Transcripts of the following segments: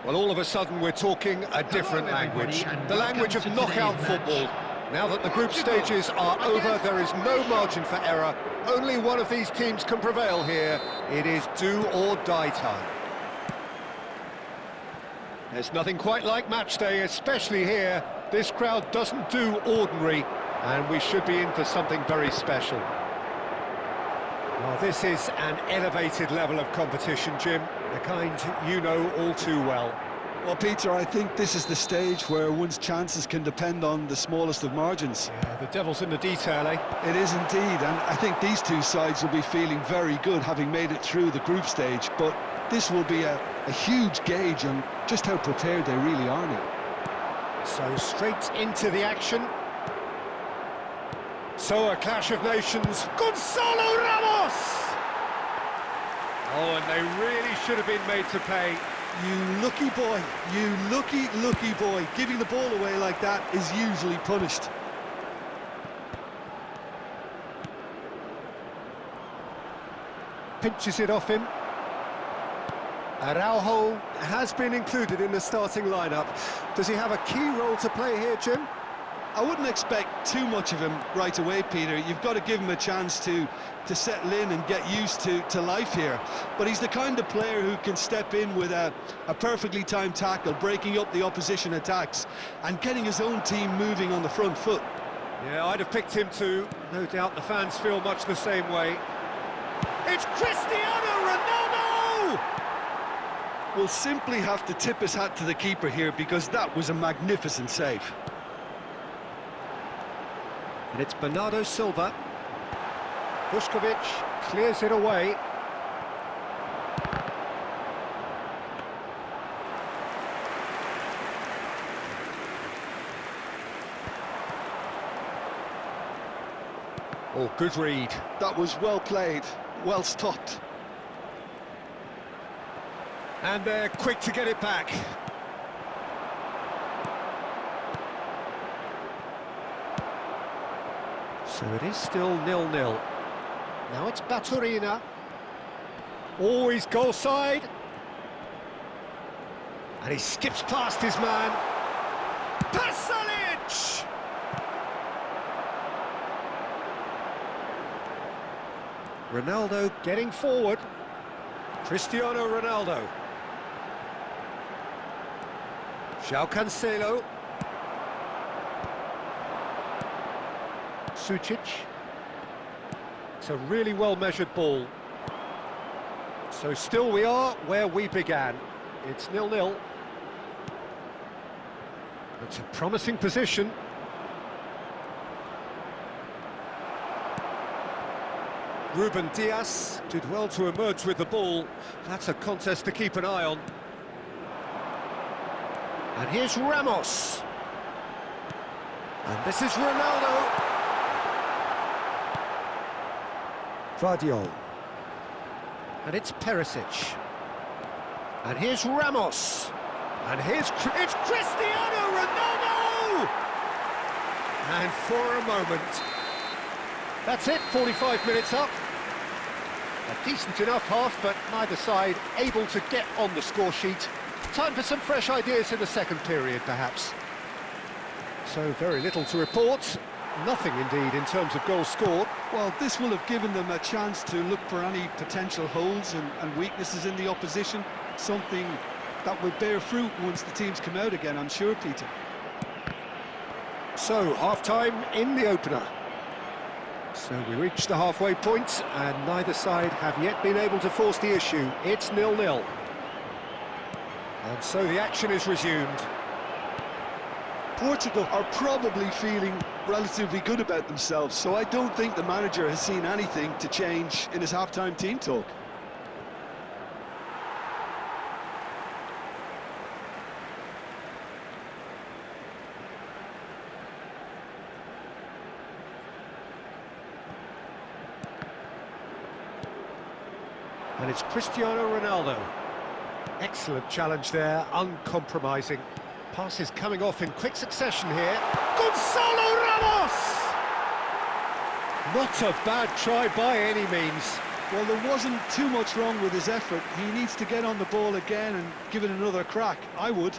Well, all of a sudden we're talking a different language, the language of knockout football. Now that the group stages are over, there is no margin for error. Only one of these teams can prevail here. It is do or die time. There's nothing quite like match day, especially here. This crowd doesn't do ordinary, and we should be in for something very special. Well, this is an elevated level of competition, Jim, the kind you know all too well. Well, Peter, I think this is the stage where one's chances can depend on the smallest of margins. Yeah, the devil's in the detail, eh? It is indeed, and I think these two sides will be feeling very good having made it through the group stage, but this will be a huge gauge on just how prepared they really are now. So straight into the action. So a clash of nations. Gonzalo Ramos! Oh, and they really should have been made to pay. You lucky boy, you lucky boy. Giving the ball away like that is usually punished. Pinches it off him. Araujo has been included in the starting lineup. Does he have a key role to play here, Jim? I wouldn't expect too much of him right away, Peter. You've got to give him a chance to settle in and get used to life here. But he's the kind of player who can step in with a perfectly timed tackle, breaking up the opposition attacks and getting his own team moving on the front foot. Yeah, I'd have picked him too. No doubt the fans feel much the same way. It's Cristiano Ronaldo! We'll simply have to tip his hat to the keeper here because that was a magnificent save. And it's Bernardo Silva. Vuskovic clears it away. Oh, good read. That was well played, well stopped. And they're quick to get it back. So it is still 0-0. Now it's Baturina. Oh, he's goal side. And he skips past his man. Pasalic! Ronaldo getting forward. Cristiano Ronaldo. João Cancelo. Sucic. It's a really well-measured ball. So still we are where we began. It's 0-0. It's a promising position. Ruben Dias did well to emerge with the ball. That's a contest to keep an eye on. And here's Ramos. And this is Ronaldo. Vardiol. And it's Perisic. And here's Ramos. And it's Cristiano Ronaldo! And for a moment, that's it, 45 minutes up. A decent enough half, but neither side able to get on the score sheet. Time for some fresh ideas in the second period, perhaps. So very little to report. Nothing, indeed, in terms of goals scored. Well, this will have given them a chance to look for any potential holes and weaknesses in the opposition. Something that will bear fruit once the teams come out again, I'm sure, Peter. So, half-time in the opener. So we reached the halfway point, and neither side have yet been able to force the issue. It's 0-0. And so the action is resumed. Portugal are probably feeling relatively good about themselves, so I don't think the manager has seen anything to change in his half-time team talk. And it's Cristiano Ronaldo. Excellent challenge there, uncompromising. Passes coming off in quick succession here. Gonzalo Ramos! Not a bad try by any means. Well, there wasn't too much wrong with his effort. He needs to get on the ball again and give it another crack. I would.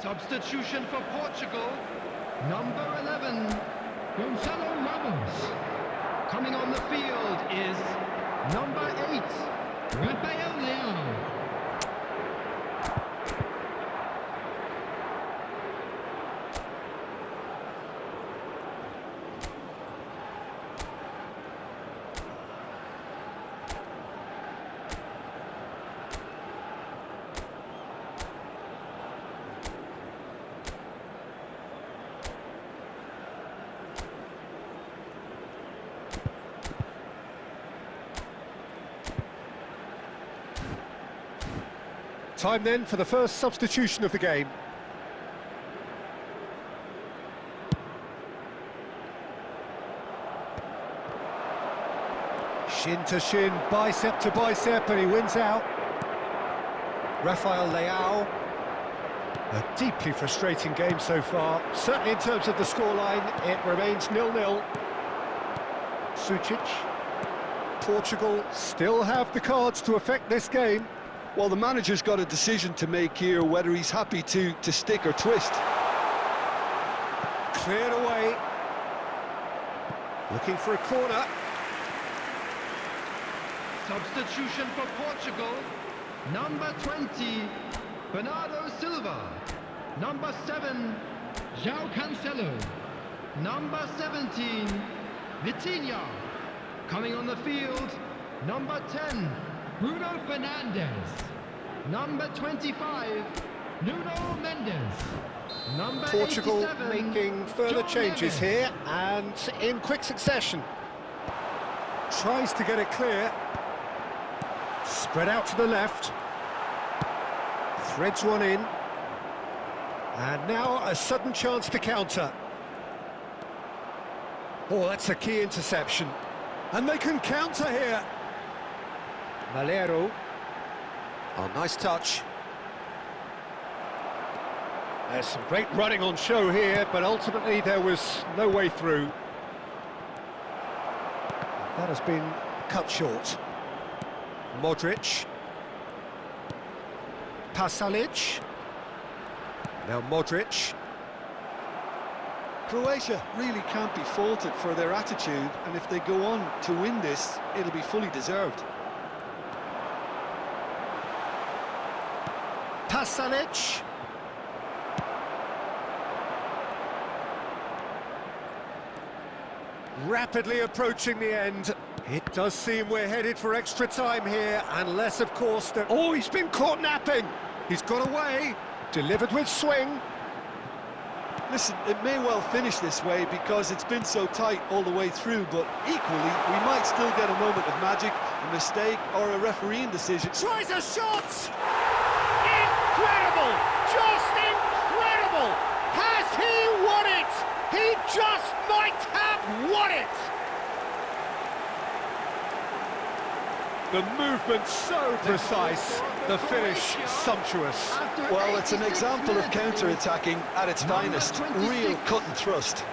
Substitution for Portugal, number 11, Gonzalo Ramos. Coming on the field is number 8, Rafael Leão. Time then for the first substitution of the game. Shin to shin, bicep to bicep, and he wins out. Rafael Leão. A deeply frustrating game so far. Certainly in terms of the scoreline, it remains 0-0. Sucic. Portugal still have the cards to affect this game. Well, the manager's got a decision to make here, whether he's happy to stick or twist. Cleared away. Looking for a corner. Substitution for Portugal, number 20, Bernardo Silva. Number 7, João Cancelo. Number 17, Vitinha. Coming on the field, number 10, Bruno Fernandes. Number 25, Nuno Mendes. Number Portugal 87, making further John changes Neves. here, and in quick succession. Tries to get it clear. Spread out to the left. Threads one in. And now a sudden chance to counter. Oh, that's a key interception. And they can counter here. Malheiro. Oh, nice touch. There's some great running on show here, but ultimately there was no way through. That has been cut short. Modric. Pasalic. Now Modric. Croatia really can't be faulted for their attitude, and if they go on to win this, it'll be fully deserved. Pasalic. Rapidly approaching the end. It does seem we're headed for extra time here, unless, of course, that... Oh, he's been caught napping! He's got away, delivered with swing. Listen, it may well finish this way because it's been so tight all the way through, but equally, we might still get a moment of magic, a mistake, or a refereeing decision. Tries a shot! Incredible! Just incredible! Has he won it? He just might have won it! The movement so precise, the finish sumptuous. Well, it's an example of counter-attacking at its finest. Real cut and thrust.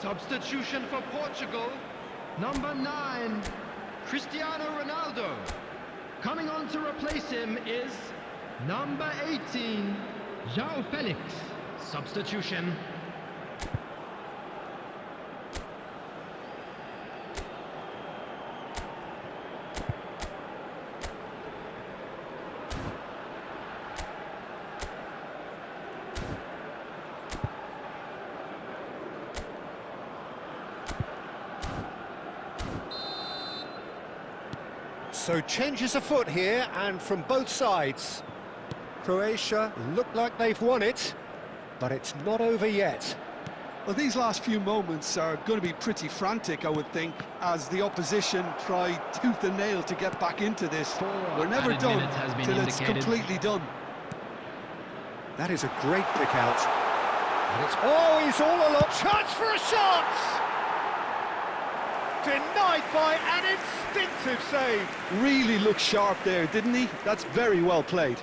Substitution for Portugal, number 9, Cristiano Ronaldo. Coming on to replace him is number 18, João Felix. Substitution. So changes afoot here, and from both sides. Croatia look like they've won it, but it's not over yet. Well, these last few moments are going to be pretty frantic, I would think, as the opposition try tooth and nail to get back into this. We're never added done minutes has been till it's indicated. completely done. That is a great pick out. And it's, oh, he's all alone. Chance for a shot! Denied by an instinctive save. Really looked sharp there, didn't he? That's very well played.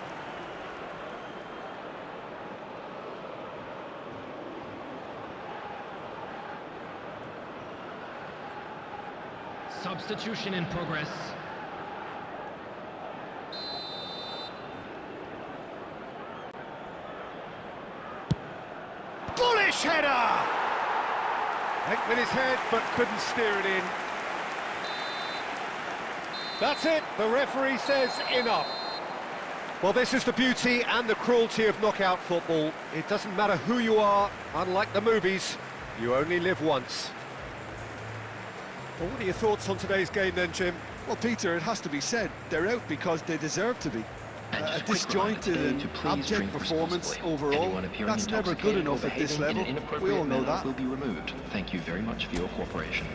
Substitution in progress. Bullish header! Went with his head, but couldn't steer it in. That's it, the referee says enough. Well, this is the beauty and the cruelty of knockout football. It doesn't matter who you are, unlike the movies, you only live once. Well, what are your thoughts on today's game then, Jim? Well, Peter, it has to be said, they're out because they deserve to be. A disjointed and abject performance overall, that's never good enough at this level. We all know that. Will be removed. Thank you very much for your cooperation.